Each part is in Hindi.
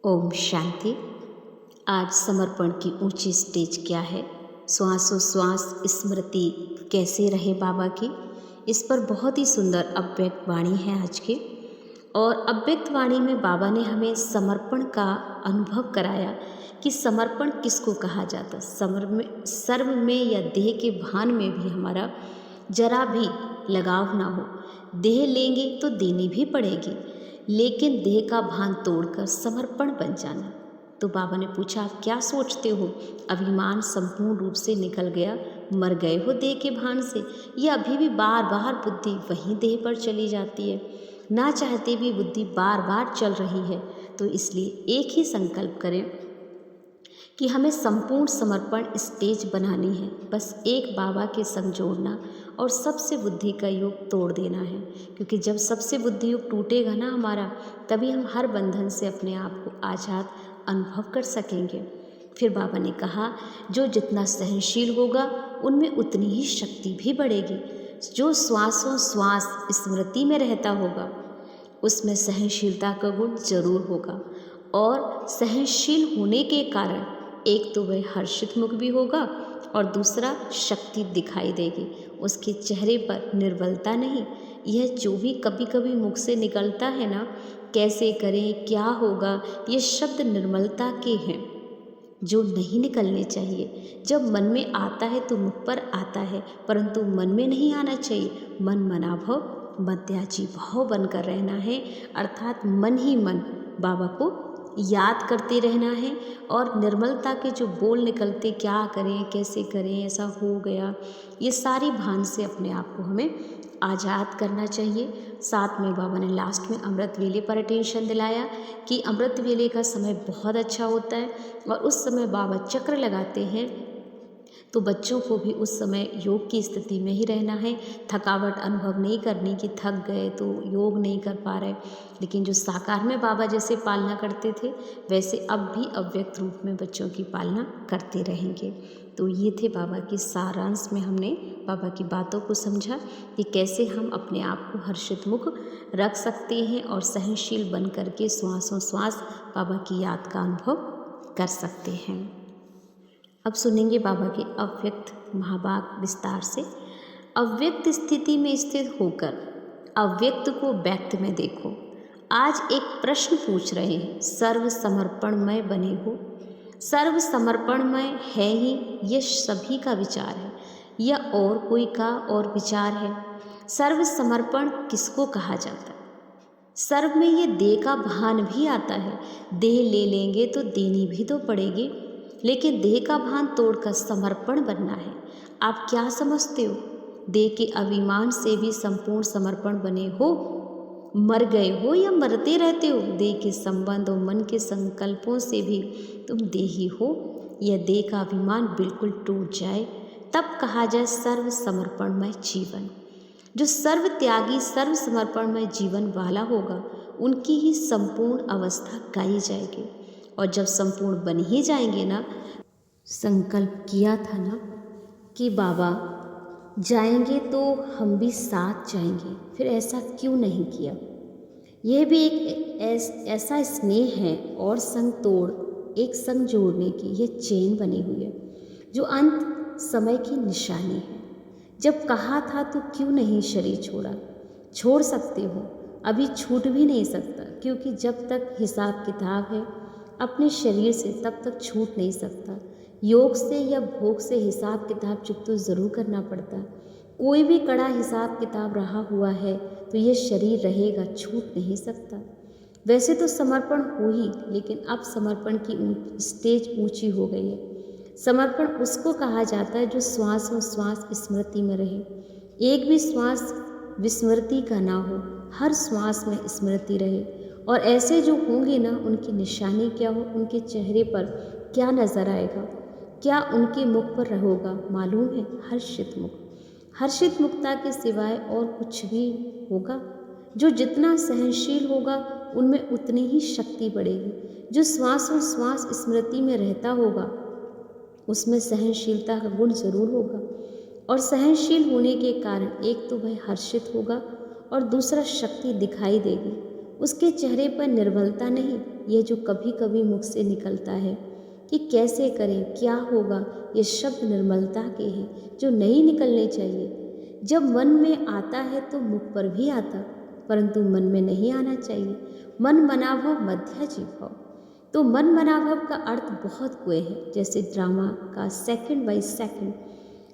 ओम शांति। आज समर्पण की ऊंची स्टेज क्या है, श्वासोश्वास स्मृति कैसे रहे बाबा की, इस पर बहुत ही सुंदर अव्यक्त वाणी है आज की। और अव्यक्त वाणी में बाबा ने हमें समर्पण का अनुभव कराया कि समर्पण किसको कहा जाता। सर्व में या देह के भान में भी हमारा जरा भी लगाव ना हो। देह लेंगे तो देनी भी पड़ेगी, लेकिन देह का भान तोड़कर समर्पण बन जाना। तो बाबा ने पूछा, आप क्या सोचते हो, अभिमान संपूर्ण रूप से निकल गया, मर गए हो देह के भान से, या अभी भी बार बार बुद्धि वहीं देह पर चली जाती है, ना चाहते भी बुद्धि बार बार चल रही है। तो इसलिए एक ही संकल्प करें कि हमें संपूर्ण समर्पण स्टेज बनानी है। बस एक बाबा के संग जोड़ना और सबसे बुद्धि का योग तोड़ देना है, क्योंकि जब सबसे बुद्धि योग टूटेगा ना हमारा, तभी हम हर बंधन से अपने आप को आज़ाद अनुभव कर सकेंगे। फिर बाबा ने कहा, जो जितना सहनशील होगा उनमें उतनी ही शक्ति भी बढ़ेगी। जो श्वासों श्वास स्मृति में रहता होगा उसमें सहनशीलता का गुण जरूर होगा, और सहनशील होने के कारण एक तो वह हर्षित मुख भी होगा और दूसरा शक्ति दिखाई देगी। उसके चेहरे पर निर्बलता नहीं। यह जो भी कभी कभी मुख से निकलता है ना, कैसे करें, क्या होगा, ये शब्द निर्मलता के हैं जो नहीं निकलने चाहिए। जब मन में आता है तो मुख पर आता है, परंतु मन में नहीं आना चाहिए। मन मनाभव मध्याजी भाव बनकर रहना है, अर्थात मन ही मन बाबा को याद करते रहना है। और निर्मलता के जो बोल निकलते, क्या करें, कैसे करें, ऐसा हो गया, ये सारी भान से अपने आप को हमें आज़ाद करना चाहिए। साथ में बाबा ने लास्ट में अमृत वेले पर अटेंशन दिलाया कि अमृत वेले का समय बहुत अच्छा होता है, और उस समय बाबा चक्र लगाते हैं, तो बच्चों को भी उस समय योग की स्थिति में ही रहना है। थकावट अनुभव नहीं करनी कि थक गए तो योग नहीं कर पा रहे, लेकिन जो साकार में बाबा जैसे पालना करते थे वैसे अब भी अव्यक्त रूप में बच्चों की पालना करते रहेंगे। तो ये थे बाबा के सारांश में हमने बाबा की बातों को समझा कि कैसे हम अपने आप को हर्षित मुख रख सकते हैं और सहनशील बन करके श्वासों श्वास बाबा की याद का अनुभव कर सकते हैं। अब सुनेंगे बाबा के अव्यक्त महावाक्य विस्तार से। अव्यक्त स्थिति में स्थित होकर अव्यक्त को व्यक्त में देखो। आज एक प्रश्न पूछ रहे हैं, सर्व समर्पणमय बने हो। सर्व समर्पणमय है ही, ये सभी का विचार है, या और कोई का और विचार है। सर्व समर्पण किसको कहा जाता है? सर्व में ये देह का भान भी आता है। देह ले लेंगे तो देनी भी तो पड़ेगी, लेकिन देह का भान तोड़कर समर्पण बनना है। आप क्या समझते हो, देह के अभिमान से भी संपूर्ण समर्पण बने हो? मर गए हो या मरते रहते हो? देह के संबंध और मन के संकल्पों से भी तुम देही हो। यह देह का अभिमान बिल्कुल टूट जाए, तब कहा जाए सर्व समर्पणमय जीवन। जो सर्व त्यागी सर्व समर्पणमय जीवन वाला होगा, उनकी ही संपूर्ण अवस्था गाई जाएगी। और जब संपूर्ण बन ही जाएंगे ना, संकल्प किया था ना कि बाबा जाएंगे तो हम भी साथ जाएंगे, फिर ऐसा क्यों नहीं किया? यह भी एक ऐसा स्नेह है और संग तोड़ एक संग जोड़ने की यह चेन बनी हुई है, जो अंत समय की निशानी है। जब कहा था तो क्यों नहीं शरीर छोड़ा? छोड़ सकते हो, अभी छूट भी नहीं सकता, क्योंकि जब तक हिसाब किताब है अपने शरीर से तब तक छूट नहीं सकता। योग से या भोग से हिसाब किताब चुप तो ज़रूर करना पड़ता। कोई भी कड़ा हिसाब किताब रहा हुआ है तो ये शरीर रहेगा, छूट नहीं सकता। वैसे तो समर्पण हो ही, लेकिन अब समर्पण की स्टेज ऊंची हो गई है। समर्पण उसको कहा जाता है जो श्वास और श्वास स्मृति में रहे। एक भी श्वास विस्मृति का ना हो, हर श्वास में स्मृति रहे। और ऐसे जो होंगे ना, उनकी निशानी क्या हो, उनके चेहरे पर क्या नज़र आएगा, क्या उनके मुख पर रहोगा मालूम है? हर्षित मुख। हर्षित मुक्ता के सिवाय और कुछ भी होगा? जो जितना सहनशील होगा उनमें उतनी ही शक्ति बढ़ेगी। जो श्वास और श्वास स्मृति में रहता होगा उसमें सहनशीलता का गुण जरूर होगा, और सहनशील होने के कारण एक तो वह हर्षित होगा और दूसरा शक्ति दिखाई देगी। उसके चेहरे पर निर्बलता नहीं, यह जो कभी कभी मुख से निकलता है कि कैसे करें, क्या होगा, ये शब्द निर्मलता के हैं जो नहीं निकलने चाहिए। जब मन में आता है तो मुख पर भी आता, परंतु मन में नहीं आना चाहिए। मन मनाभव मध्या जीभव। तो मन मनाभव का अर्थ बहुत हुए हैं, जैसे ड्रामा का सेकंड बाय सेकंड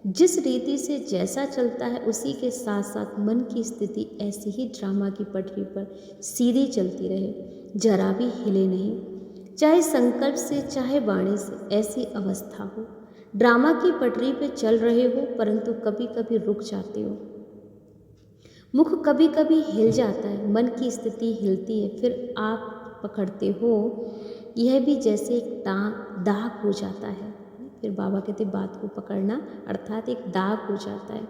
जिस रीति से जैसा चलता है उसी के साथ साथ मन की स्थिति ऐसी ही ड्रामा की पटरी पर सीधी चलती रहे, जरा भी हिले नहीं, चाहे संकल्प से चाहे वाणी से, ऐसी अवस्था हो। ड्रामा की पटरी पे चल रहे हो परंतु कभी कभी रुक जाते हो, मुख कभी कभी हिल जाता है, मन की स्थिति हिलती है, फिर आप पकड़ते हो। यह भी जैसे एक दाग हो जाता है। फिर बाबा कहते बात को पकड़ना अर्थात एक दाग हो जाता है।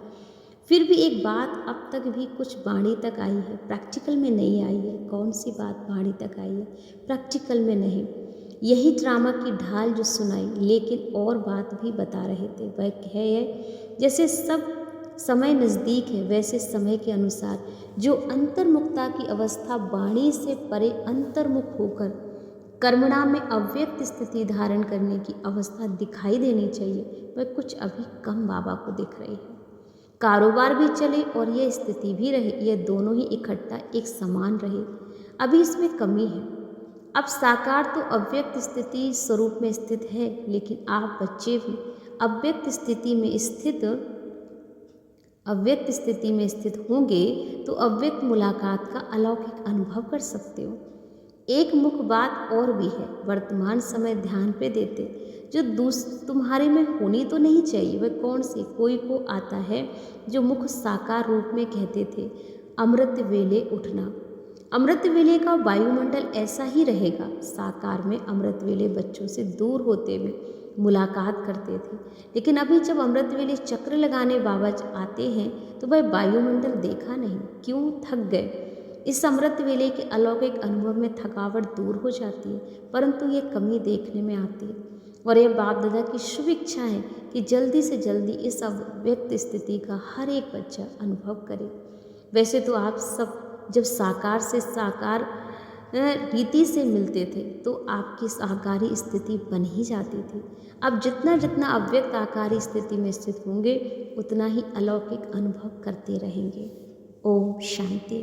फिर भी एक बात अब तक भी कुछ वाणी तक आई है, प्रैक्टिकल में नहीं आई है। कौन सी बात वाणी तक आई है? प्रैक्टिकल में नहीं। यही ड्रामा की ढाल जो सुनाई, लेकिन और बात भी बता रहे थे। वह है जैसे सब समय नज़दीक है, वैसे समय के अनुसार जो अंतर्मुखता की अवस्था वाणी से परे अंतर्मुख होकर कर्मणा में अव्यक्त स्थिति धारण करने की अवस्था दिखाई देनी चाहिए, वह कुछ अभी कम बाबा को दिख रही है। कारोबार भी चले और यह स्थिति भी रहे, यह दोनों ही इकट्ठा एक समान रहे, अभी इसमें कमी है। अब साकार तो अव्यक्त स्थिति स्वरूप में स्थित है, लेकिन आप बच्चे भी अव्यक्त स्थिति में स्थित होंगे तो अव्यक्त मुलाकात का अलौकिक अनुभव कर सकते हो। एक मुख्य बात और भी है, वर्तमान समय ध्यान पे देते जो तुम्हारे में होनी तो नहीं चाहिए। वह कौन सी? कोई को आता है जो मुख साकार रूप में कहते थे, अमृत वेले उठना। अमृत वेले का वायुमंडल ऐसा ही रहेगा। साकार में अमृत वेले बच्चों से दूर होते हुए मुलाकात करते थे, लेकिन अभी जब अमृत वेले चक्र लगाने बाबा आते हैं तो वह वायुमंडल देखा नहीं। क्यों? थक गए। इस अमृत वेले के अलौकिक अनुभव में थकावट दूर हो जाती है, परंतु ये कमी देखने में आती है। और यह बाप दादा की शुभ इच्छा है कि जल्दी से जल्दी इस अव्यक्त स्थिति का हर एक बच्चा अनुभव करे। वैसे तो आप सब जब साकार से साकार रीति से मिलते थे तो आपकी साकारी स्थिति बन ही जाती थी। अब जितना जितना अव्यक्त आकारी स्थिति में स्थित होंगे उतना ही अलौकिक अनुभव करते रहेंगे। ओम शांति।